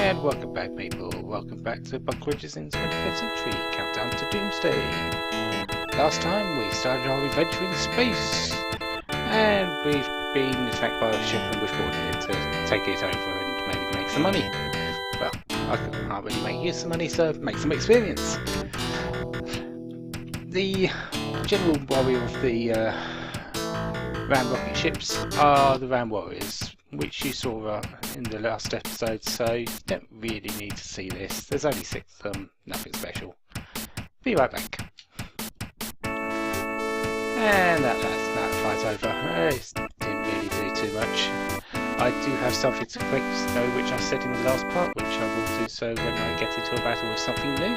And welcome back, people. Welcome back to Bunkridges in the 25th Century, countdown to Doomsday. Last time we started our adventure in space, and we've been attacked by a ship and we've brought it to take it over and maybe make some money. Well, I can't really make use of money, so make some experience. The general worry of the Ram rocket ships are the Ram Warriors, which you saw in the last episode, so you don't really need to see this. There's only 6 of them, nothing special. Be right back. And that fight's over. It didn't really do too much. I do have something to correct though, which I said in the last part, which I will do so when I get into a battle with something new.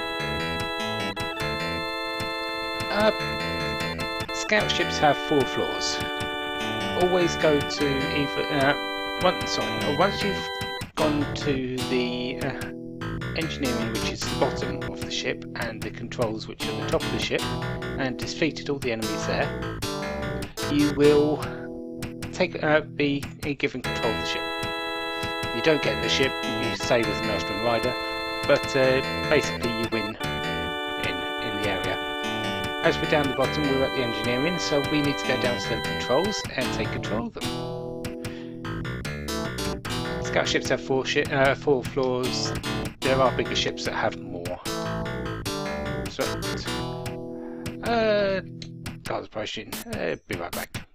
Scout ships have 4 floors. Always go to either once you've gone to the engineering, which is the bottom of the ship, and the controls, which are the top of the ship, and defeated all the enemies there, you will be given control of the ship. You don't get the ship, you stay with the Maelstrom Rider, but basically you win in the area. As we're down the bottom, we're at the engineering, so we need to go down to the controls and take control of them. Scout ships have 4 floors. There are bigger ships that have more. So, guards approaching. Be right back.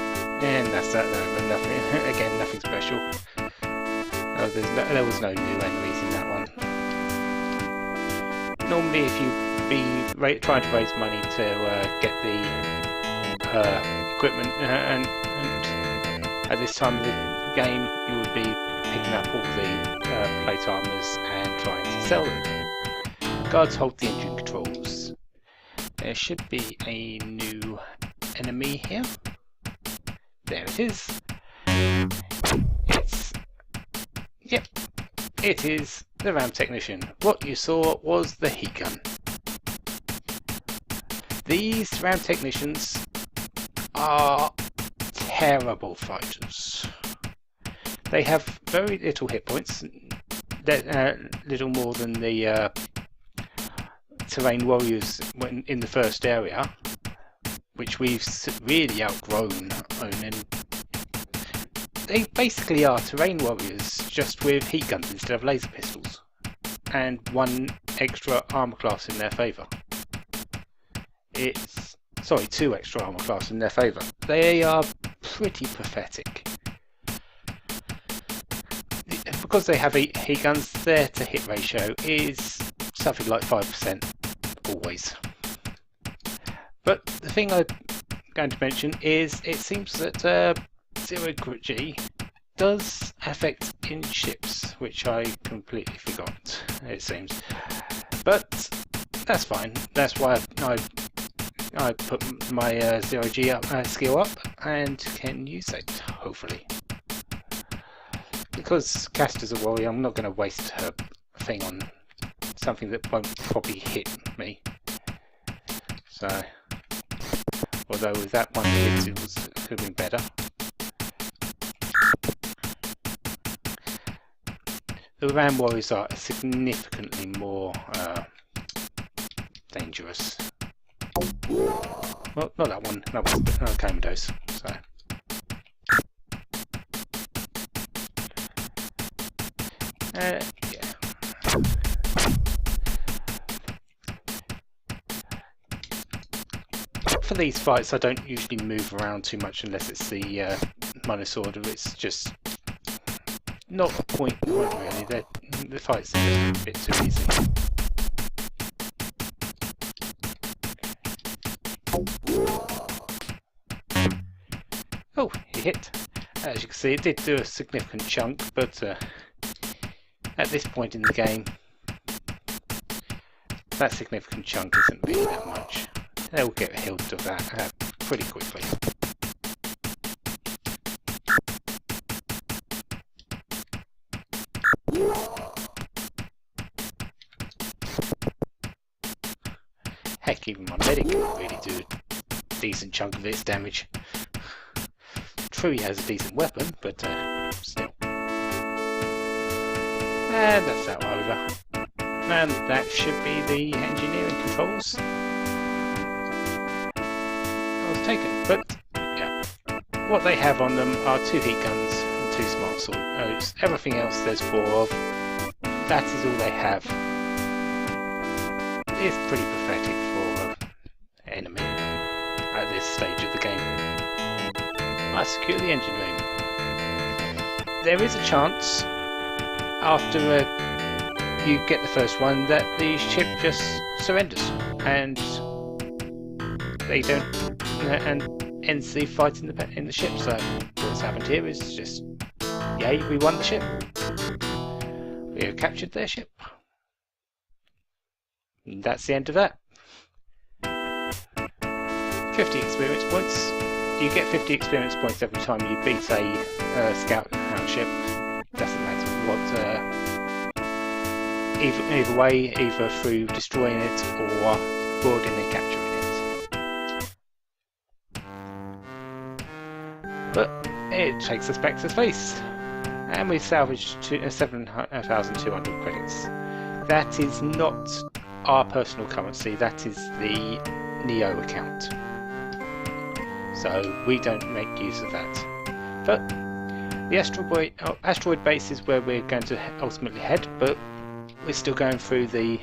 And that's that. No, nothing. Again, nothing special. Oh, there was no new enemies in that one. Normally, if you be trying to raise money to get the equipment, and at this time of the game, you would be picking up all the plate armors and trying to sell them. Guards hold the engine controls. There should be a new enemy here. There it is. It is the Ram Technician. What you saw was the heat gun. These Ram Technicians are terrible fighters. They have very little hit points, little more than the terrain warriors in the first area, which we've really outgrown. And they basically are terrain warriors, just with heat guns instead of laser pistols, and 1 extra armor class in their favour. 2 extra armor class in their favour. They are pretty pathetic. Because they have heat guns, their to hit ratio is something like 5%, always. But the thing I'm going to mention is it seems that zero-G does affect in ships, which I completely forgot, it seems. But that's fine. That's why I put my zero-G skill up and can use it, hopefully. Because Caster's a warrior, I'm not going to waste her thing on something that won't probably hit me. So, although with that one hit it could have been better. The Ram Warriors are significantly more dangerous. Well, not that one. That was Commandos. So. Yeah. For these fights, I don't usually move around too much unless it's the minus order. It's just not a point really. The fights are just a bit too easy. Oh, he hit. As you can see, it did do a significant chunk, but at this point in the game, that significant chunk isn't really that much. They'll get healed of that pretty quickly. Heck, even my medic can really do a decent chunk of its damage. True, he has a decent weapon, but still. And that's that over. And that should be the engineering controls I was taken. But yeah, what they have on them are 2 heat guns and 2 smart swords. Everything else there's 4 of. That is all they have. It's pretty pathetic for an enemy at this stage of the game. I secure the engine room. There is a chance after you get the first one that the ship just surrenders and they don't and ends the fight in the ship. So what's happened here is just, yay, we won the ship. We have captured their ship. And that's the end of that. 50 experience points. You get 50 experience points every time you beat a scout ship. Doesn't matter what. Either way, either through destroying it or boarding and capturing it. But it takes us back to space, and we salvaged 7,200 credits. That is not our personal currency. That is the Neo account. So we don't make use of that. But the asteroid base is where we're going to ultimately head, but we're still going through the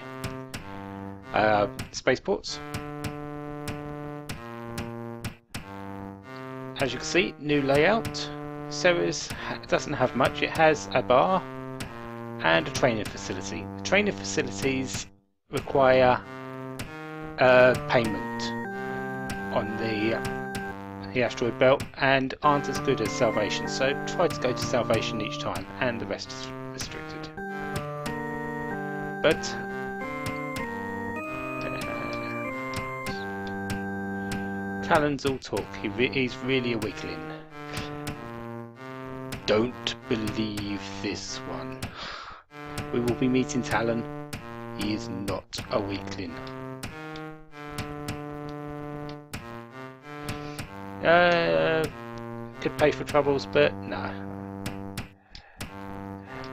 spaceports. As you can see, new layout. Ceres doesn't have much. It has a bar and a training facility. The training facilities require payment on the asteroid belt and aren't as good as Salvation, so try to go to Salvation each time, and the rest is restricted. But Talon's all talk. He's really a weakling. Don't believe this one. We will be meeting Talon. He is not a weakling. Could pay for troubles, but no.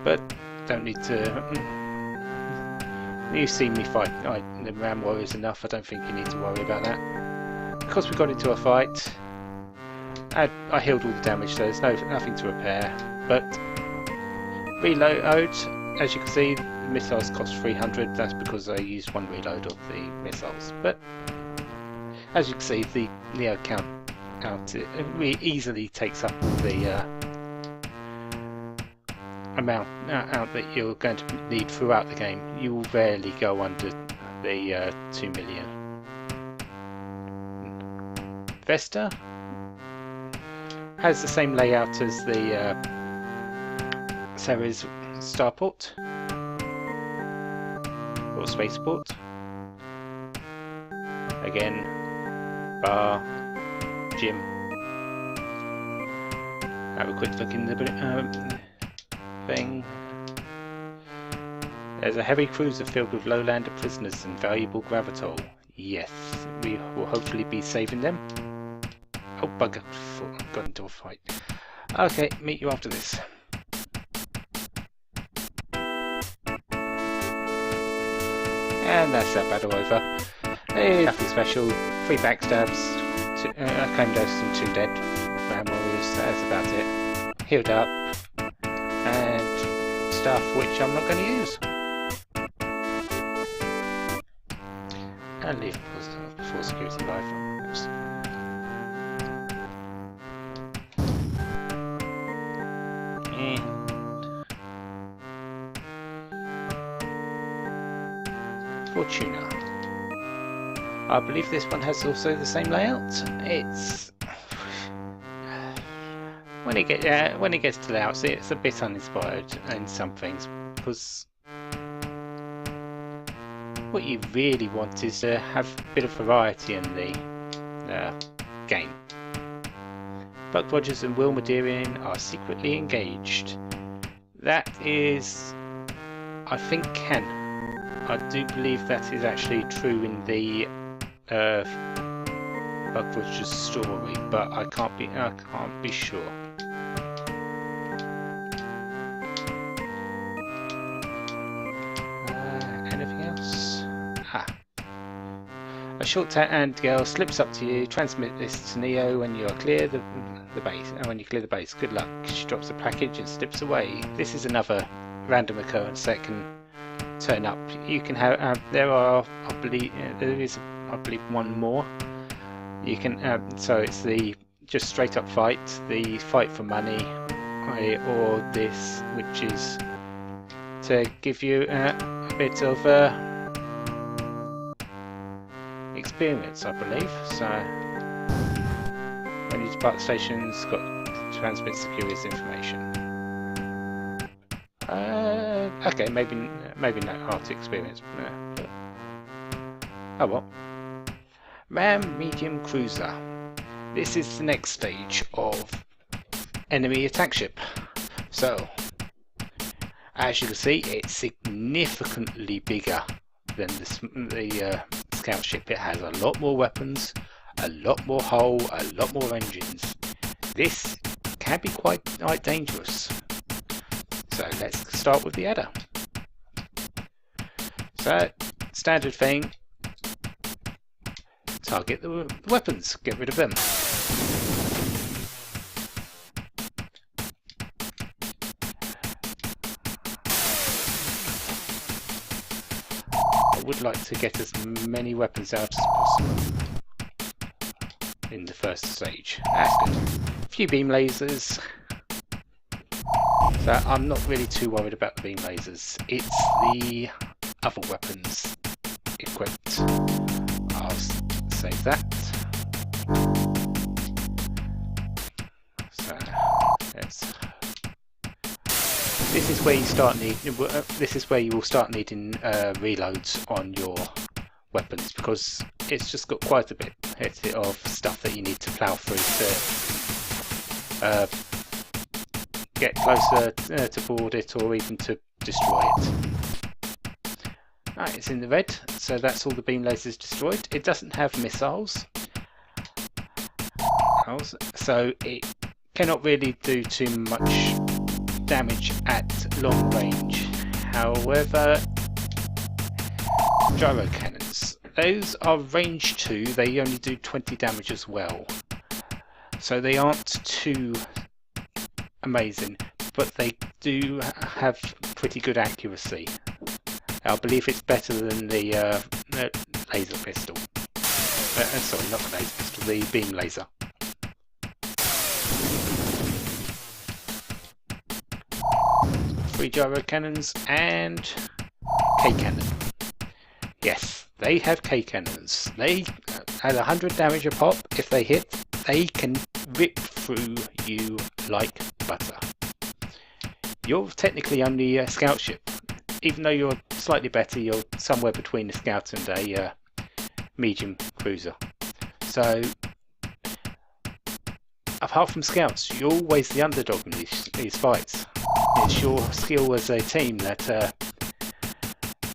But don't need to. You've seen me fight the Ram Warriors enough. I don't think you need to worry about that. Because we got into a fight, I healed all the damage, so there's nothing to repair. But reload, as you can see, the missiles cost 300. That's because I used 1 reload of the missiles. But as you can see, the Neo count it easily takes up the amount that you're going to need throughout the game. You will rarely go under the 2 million. Vesta has the same layout as the Ceres starport or spaceport. Again, bar, gym. Have a quick look in the thing. There's a heavy cruiser filled with lowlander prisoners and valuable gravitol. Yes, we will hopefully be saving them. Oh bugger, I got into a fight. Okay, meet you after this. And that's that battle over. Hey, nothing special. 3 backstabs, claim dose and 2 dead Ram Warriors. That's about it. Healed up. And stuff which I'm not going to use. And leave before security life. And Fortuna. I believe this one has also the same layout. It's when it gets to layouts, it's a bit uninspired in some things, because what you really want is to have a bit of variety in the game. Buck Rogers and Will Mederian are secretly engaged. That is, I think, canon. I do believe that is actually true in the Buck Rogers story, but I can't be sure. A short-haired girl slips up to you. Transmit this to Neo when you are clear the base. When you clear the base, good luck. She drops the package and slips away. This is another random occurrence that can turn up. You can have. There are, I believe, I believe, one more. You can. So it's the just straight up fight, the fight for money, or this, which is to give you a bit of experience, I believe. So when you depart the station, it's got to transmit securities information. Okay, maybe not hard to experience. Oh well. Ram medium cruiser. This is the next stage of enemy attack ship. So, as you can see, it's significantly bigger than the scout ship. It has a lot more weapons, a lot more hull, a lot more engines. This can be quite dangerous. So let's start with the adder. So, standard thing. Target the weapons, get rid of them. I would like to get as many weapons out as possible in the first stage. That's good. A few beam lasers. So I'm not really too worried about the beam lasers. It's the other weapons equipped. I'll save that. So this is where you start needing. This is where you will start needing reloads on your weapons, because it's just got quite a bit of stuff that you need to plough through to get closer to board it, or even to destroy it. Right, it's in the red, so that's all the beam lasers destroyed. It doesn't have missiles, so it cannot really do too much damage at long range. However, gyro cannons, those are range 2, they only do 20 damage as well. So they aren't too amazing, but they do have pretty good accuracy. I believe it's better than the laser pistol. Sorry, not the laser pistol, the beam laser. Three gyro cannons and K cannon. Yes, they have K cannons. They at 100 damage a pop. If they hit, they can rip through you like butter. You're technically only a scout ship. Even though you're slightly better, you're somewhere between a scout and a medium cruiser. So, apart from scouts, you're always the underdog in these fights. It's your skill as a team that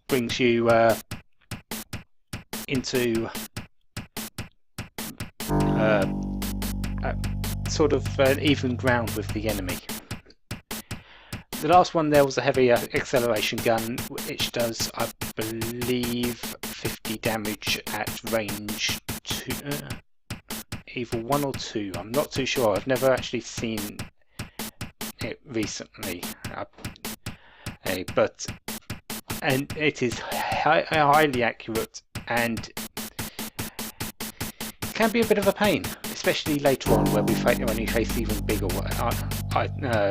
brings you into sort of an even ground with the enemy. The last one there was a heavy acceleration gun, which does, I believe, 50 damage at range 2, either 1 or 2. I'm not too sure. I've never actually seen it recently, and it is highly accurate and can be a bit of a pain, especially later on when you face even bigger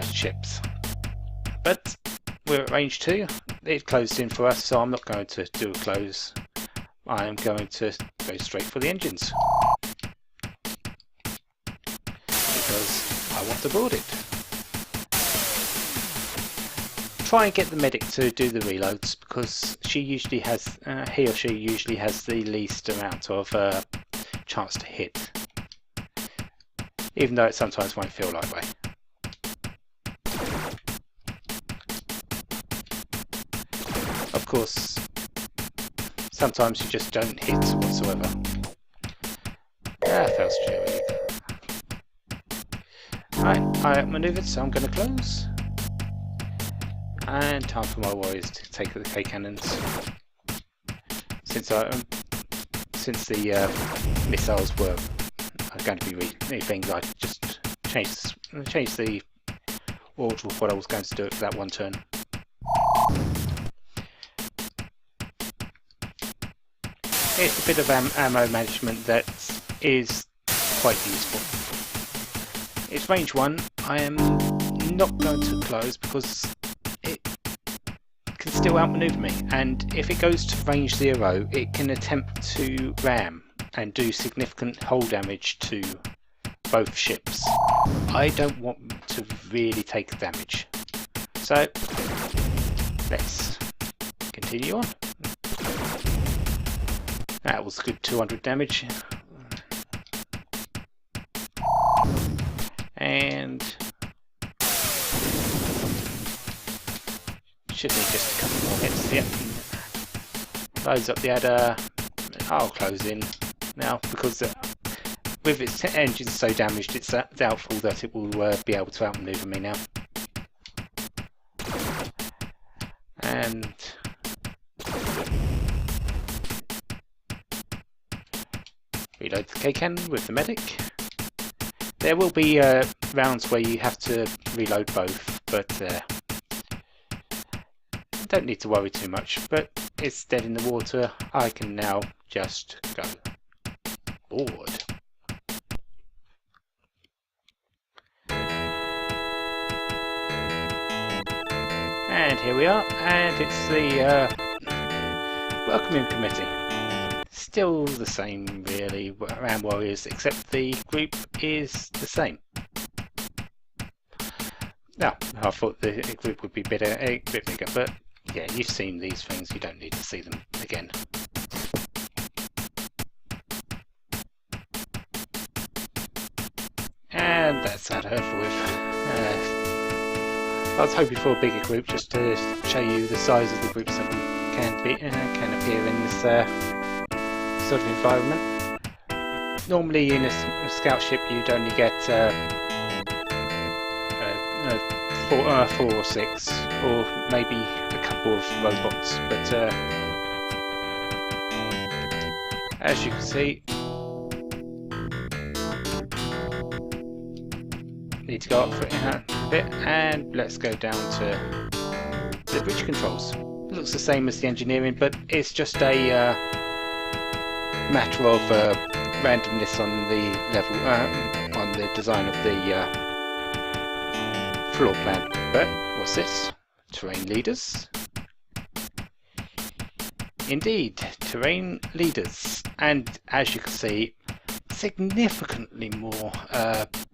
ships. But we're at range 2. It closed in for us, so I'm not going to do a close. I am going to go straight for the engines, because I want to board it. Try and get the medic to do the reloads, because she usually has, he or she usually has the least amount of chance to hit, even though it sometimes won't feel that way. Of course, sometimes you just don't hit whatsoever. That was true. Right, I outmaneuvered, so I'm going to close. And time for my warriors to take the K cannons. Since since the missiles were going to be things, I just changed the order of what I was going to do for that one turn. It's a bit of ammo management that is quite useful. It's range 1. I am not going to close because it can still outmaneuver me, and if it goes to range 0 it can attempt to ram and do significant hull damage to both ships. I don't want to really take damage, so let's continue on. That was a good 200 damage. And should need just a couple more hits. Yep. Close up the adder. I'll close in now because with its engine so damaged, it's doubtful that it will be able to outmaneuver me now. And reload the K-Cannon with the medic. There will be rounds where you have to reload both, but don't need to worry too much. But it's dead in the water. I can now just go board. And here we are, and it's the welcoming committee. Still the same really around Warriors, except the group is the same. Now, I thought the group would be a bit bigger, but yeah, you've seen these things, you don't need to see them again. And that's that over with. I was hoping for a bigger group just to show you the size of the groups that can appear in this sort of environment. Normally in a scout ship you'd only get 4 or 6, or maybe a couple of robots, but as you can see, need to go up for a bit, and let's go down to the bridge controls. It looks the same as the engineering, but it's just a matter of randomness on the level, on the design of the floor plan. But what's this? Terrain leaders. Indeed, terrain leaders, and as you can see, significantly more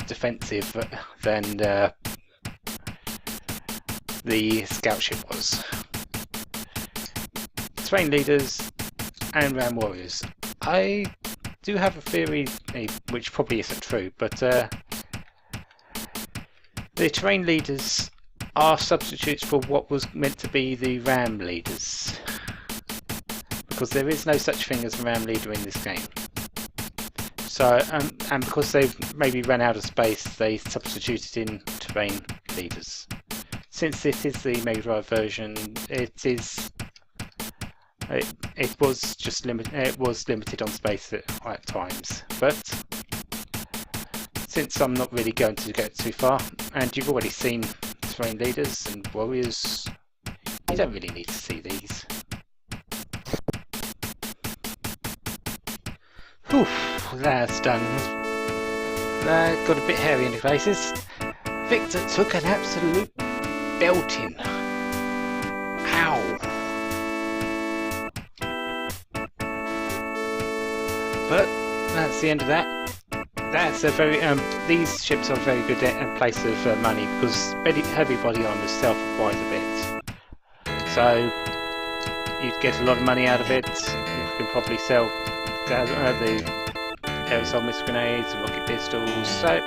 defensive than the scout ship was. Terrain leaders and ram warriors. I do have a theory, which probably isn't true, but the terrain leaders are substitutes for what was meant to be the ram leaders, because there is no such thing as a ram leader in this game. So, and because they've maybe run out of space, they substituted in terrain leaders. Since this is the Mega Drive version, it was just limited on space at times. But since I'm not really going to get too far, and you've already seen terrain leaders and warriors, you don't really need to see these. Whew, that's done. Got a bit hairy in the faces. Victor took an absolute belting. Ow. But that's the end of that. That's a very these ships are a very good place of money, because heavy body armor self quite a bit. So you'd get a lot of money out of it. You can probably sell the aerosol missile grenades, rocket pistols. So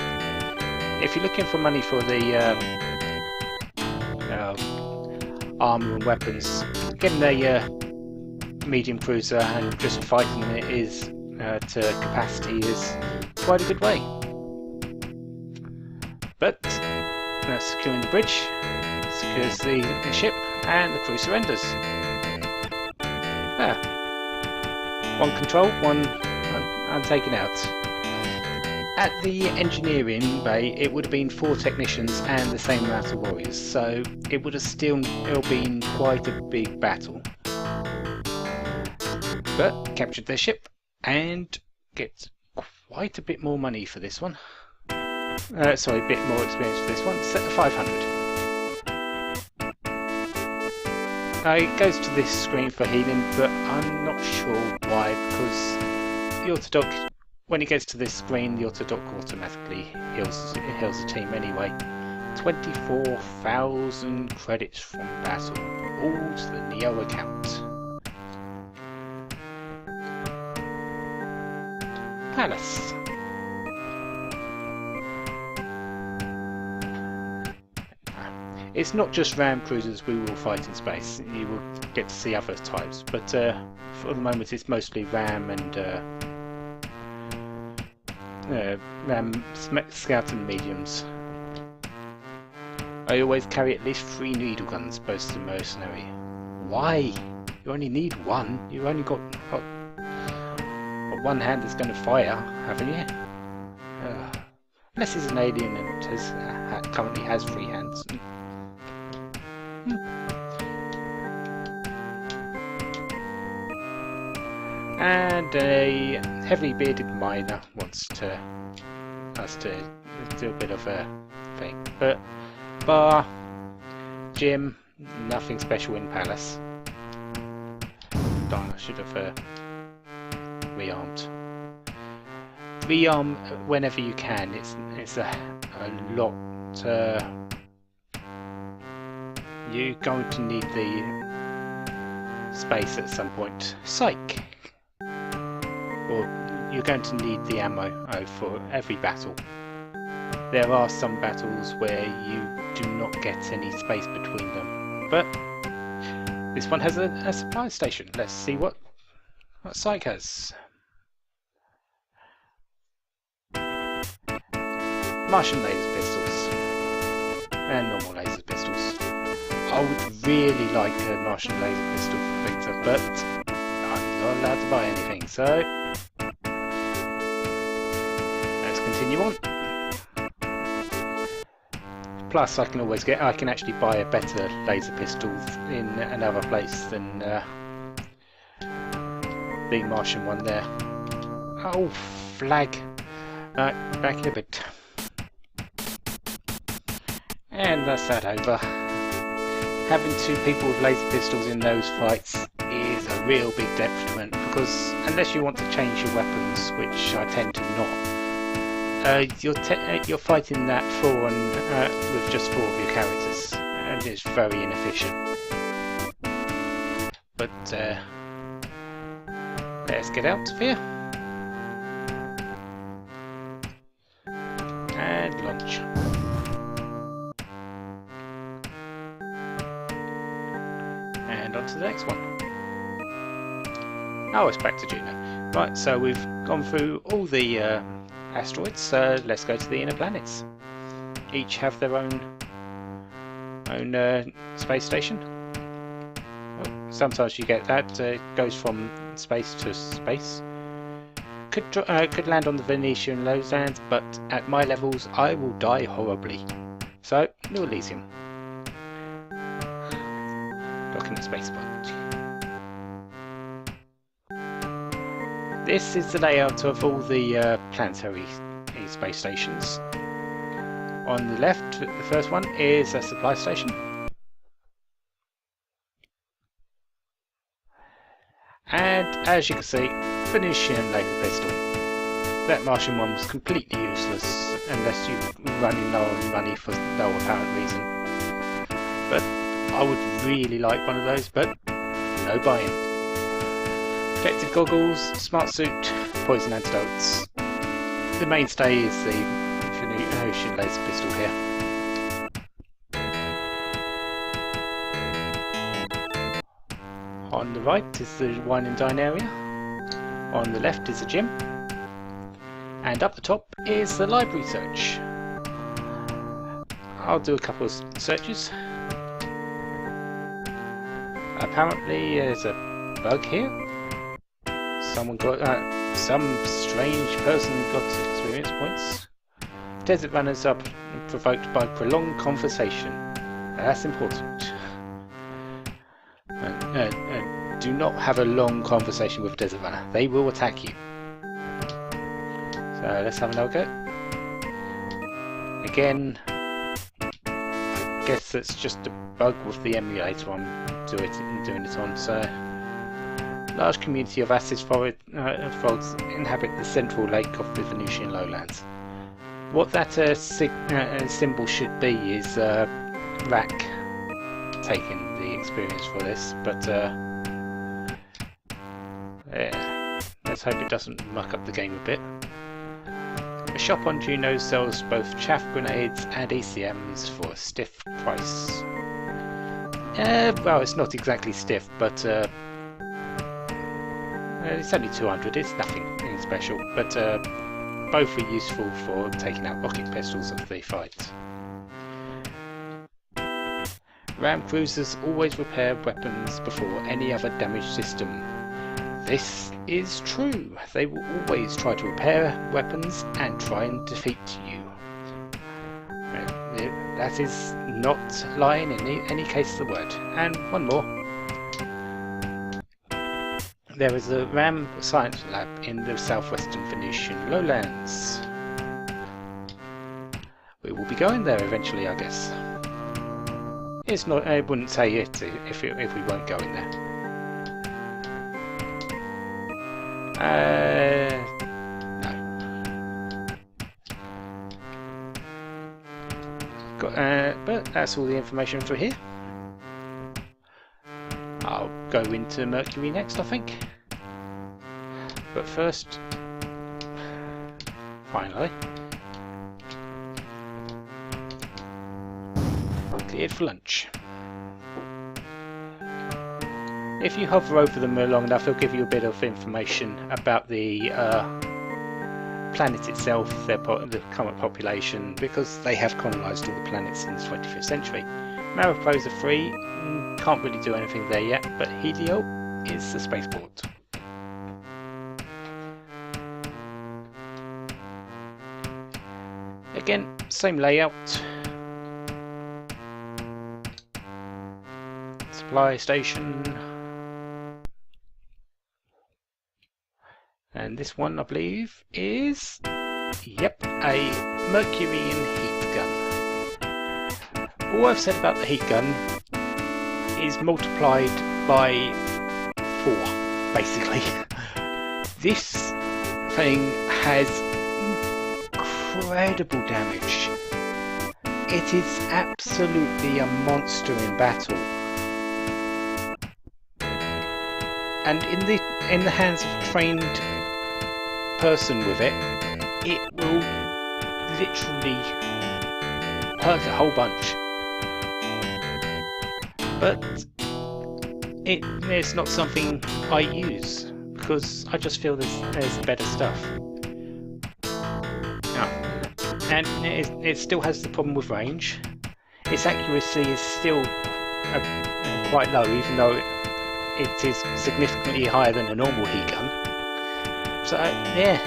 if you're looking for money for the armor and weapons, getting a medium cruiser and just fighting it is to capacity is quite a good way. But that's securing the bridge, secures the ship, and the crew surrenders. one control, one I'm taking out. At the engineering bay, it would have been 4 technicians and the same amount of warriors, so it would have still been quite a big battle. But captured their ship and get quite a bit more money for this one. Sorry, a bit more experience for this one. 500. It goes to this screen for healing, but I'm not sure why, because the Autodoc, when it gets to this screen, the Autodoc automatically heals the team anyway. 24,000 credits from battle, all to the Neo account. Palace. It's not just ram cruisers we will fight in space. You will get to see other types, but for the moment it's mostly ram and ram scout and mediums. I always carry at least 3 needle guns, boasts the mercenary. Why? You only need 1. You've only got one hand that's going to fire, haven't you? Unless he's an alien and currently has 3 hands. And a heavily bearded miner wants us to do a bit of a thing. But bar, gym, nothing special in Palace. Darn, I should have rearmed. Rearm whenever you can. It's a lot. You're going to need the space at some point. Psych. Or you're going to need the ammo for every battle. There are some battles where you do not get any space between them, but this one has a supply station. Let's see what Psych has. Martian laser pistols and normal laser pistols. I would really like a Martian laser pistol for Victor, but I'm not allowed to buy anything, so let's continue on. Plus, I can actually buy a better laser pistol in another place than the Martian one there. Oh, flag! Right, back in a bit. And that's that over. Having 2 people with laser pistols in those fights is a real big detriment, because unless you want to change your weapons, which I tend to not, you're fighting that full on with just 4 of your characters, and it's very inefficient. But let's get out of here and launch. And on to the next one. Oh, it's back to Juno. Right, so we've gone through all the asteroids. Let's go to the inner planets. Each have their own space station. Oh, sometimes you get that. It goes from space to space. Could land on the Venetian lowlands, but at my levels I will die horribly. So, New Elysium. Docking the spaceport. This is the layout of all the planetary space stations. On the left, the first one is a supply station. And as you can see, Venetian laser pistol. That Martian one was completely useless unless you're running low on money for no apparent reason. But I would really like one of those, but no buying. Protective goggles, smart suit, poison antidotes. The mainstay is the Venetian laser pistol here. On the right is the wine and dine area. On the left is the gym. And up the top is the library search. I'll do a couple of searches. Apparently there's a bug here. some strange person got experience points. Desert runners are provoked by prolonged conversation. That's important. Do not have a long conversation with a desert runner. They will attack you. So let's have another go. Again, I guess that's just a bug with the emulator I'm doing it on. So, large community of acid frogs inhabit the central lake of the Venusian lowlands. What that symbol should be is Rack taking the experience for this, but yeah, let's hope it doesn't muck up the game a bit. A shop on Juno sells both chaff grenades and ECMs for a stiff price. Well, it's not exactly stiff, but it's only 200, it's nothing special, but both are useful for taking out rocket pistols of the fight. Ram cruisers always repair weapons before any other damaged system. This is true. They will always try to repair weapons and try and defeat you. That is not lying in any case of the word. And one more. There is a RAM science lab in the southwestern Venusian lowlands. We will be going there eventually, I guess. It's not. I wouldn't say it if we weren't going there. No. But that's all the information for here. I'll go into Mercury next, I think. But first, finally, cleared for lunch. If you hover over them long enough, it'll give you a bit of information about the planet itself, the current population, because they have colonised all the planets in the 25th century. Mariposa 3, can't really do anything there yet, but Helio is the spaceport. Again, same layout. Supply station. And this one, I believe, is, yep, a Mercurian heat gun. All I've said about the heat gun is multiplied by 4, basically. This thing has incredible damage. It is absolutely a monster in battle. And in the hands of a trained person with it, it will literally hurt a whole bunch. But it's not something I use because I just feel there's better stuff. And it still has the problem with range. Its accuracy is still quite low, even though it is significantly higher than a normal heat gun. So yeah,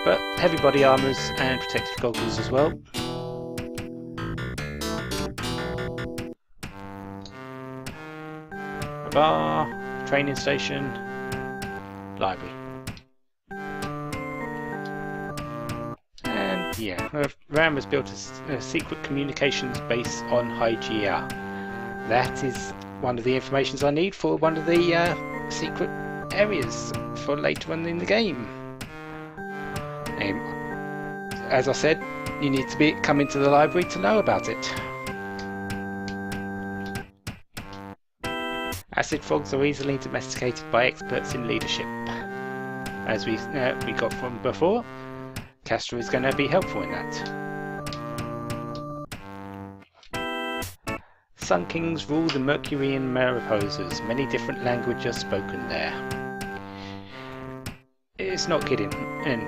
but heavy body armors and protective goggles as well. A bar, training station, library. And yeah, RAM has built a secret communications base on Hygeia. That is one of the informations I need for one of the secret areas for later on in the game. As I said, you need to come into the library to know about it. Acid frogs are easily domesticated by experts in leadership. As we got from before, Castor is going to be helpful in that. Sun Kings rule the Mercurian Mariposas. Many different languages are spoken there. It's not kidding, and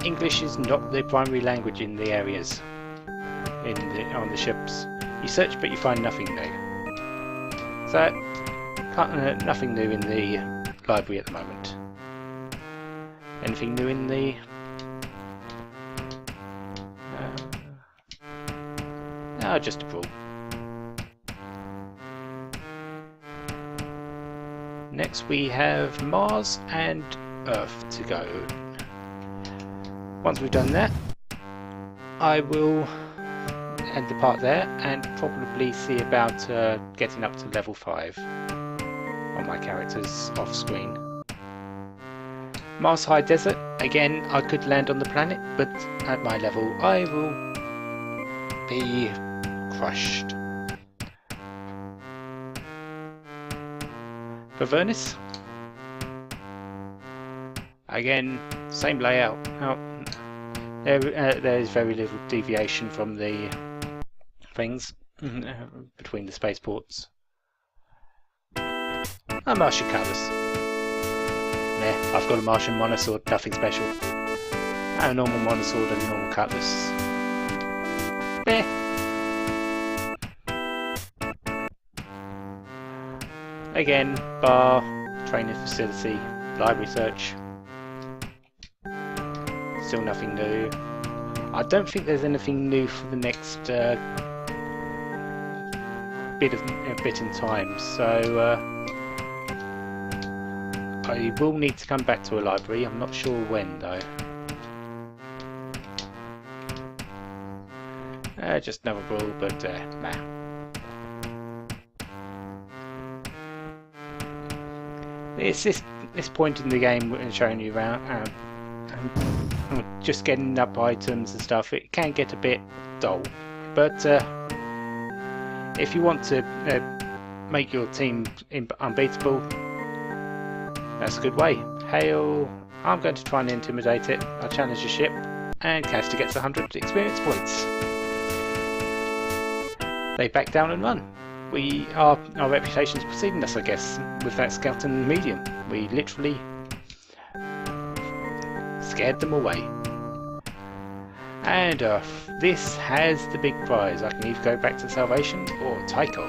English is not the primary language in the areas on the ships. You search, but you find nothing new. So, nothing new in the library at the moment. Anything new in the... no, just a brawl. Next we have Mars and Earth to go. Once we've done that, I will end the part there and probably see about getting up to level 5 on my characters off screen. Mars High Desert, again I could land on the planet, but at my level I will be crushed. Avernus, again same layout. There is very little deviation from the things between the spaceports. A Martian cutlass. Nah, I've got a Martian monosword, nothing special. And a normal monosword and a normal cutlass. Again, bar, training facility, library search. Still nothing new. I don't think there's anything new for the next bit in time, so I will need to come back to a library. I'm not sure when though. Just another brawl, but nah. It's this point in the game and showing you around, just getting up items and stuff. It can get a bit dull, but if you want to make your team unbeatable, that's a good way. Hail! I'm going to try and intimidate it. I'll challenge the ship, and Caster gets 100 experience points. They back down and run. Our reputation's preceding us, I guess, with that skeleton medium. We literally scared them away. And this has the big prize. I can either go back to Salvation or Tycho.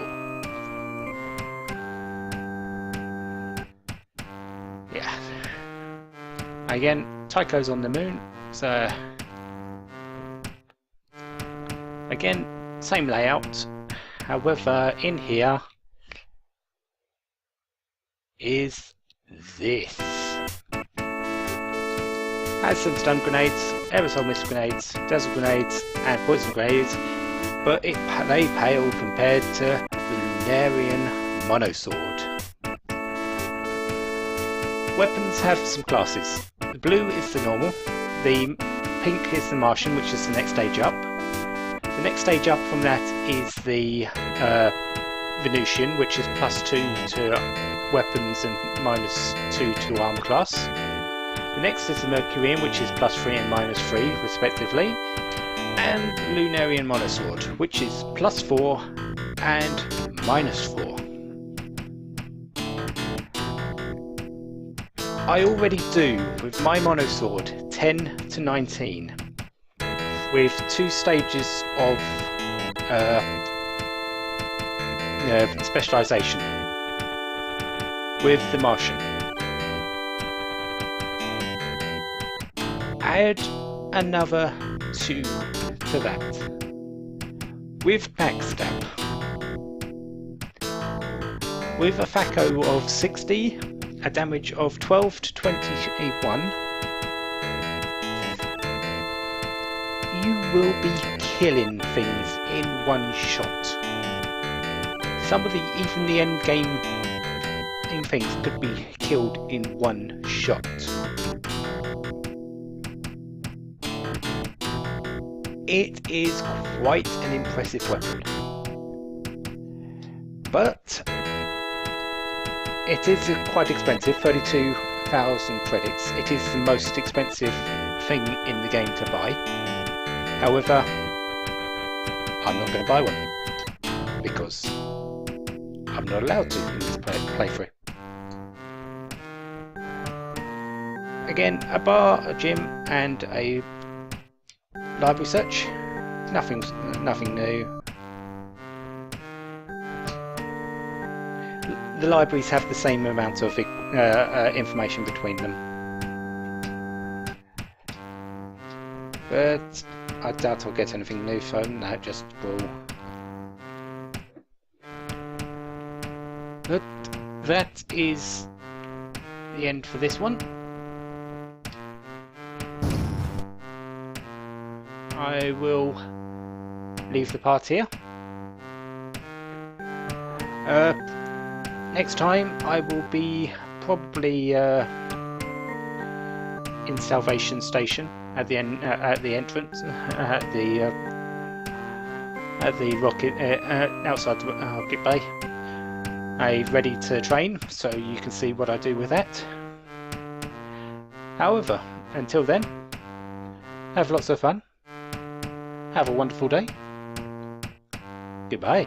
Yeah. Again, Tycho's on the moon, so again, same layout. However, in here is this. Has some stun grenades, aerosol mist grenades, dazzle grenades, and poison grenades, but they pale compared to the Lunarian Monosword. Weapons have some classes. The blue is the normal, the pink is the Martian, which is the next stage up. The next stage up from that is the Venusian, which is +2 to weapons and -2 to armor class. The next is the Mercurian, which is +3 and -3 respectively, and Lunarian Monosword, which is +4 and -4. I already do, with my Monosword, 10 to 19. With 2 stages of specialization with the Martian. Add another 2 to that with backstab. With a FACO of 60, a damage of 12 to 21. You will be killing things in one shot. Some of even the end game things could be killed in one shot. It is quite an impressive weapon, but it is quite expensive, 32,000 credits. It is the most expensive thing in the game to buy. However, I'm not going to buy one because I'm not allowed to in this playthrough. Again, a bar, a gym, and a library search. Nothing new. the libraries have the same amount of information between them. But I doubt I'll get anything new, so no, just will. But that is the end for this one. I will leave the part here. Next time I will be probably in Salvation Station at the entrance at the rocket outside the rocket bay. Ready to train, so you can see what I do with that. However, until then, have lots of fun. Have a wonderful day. Goodbye.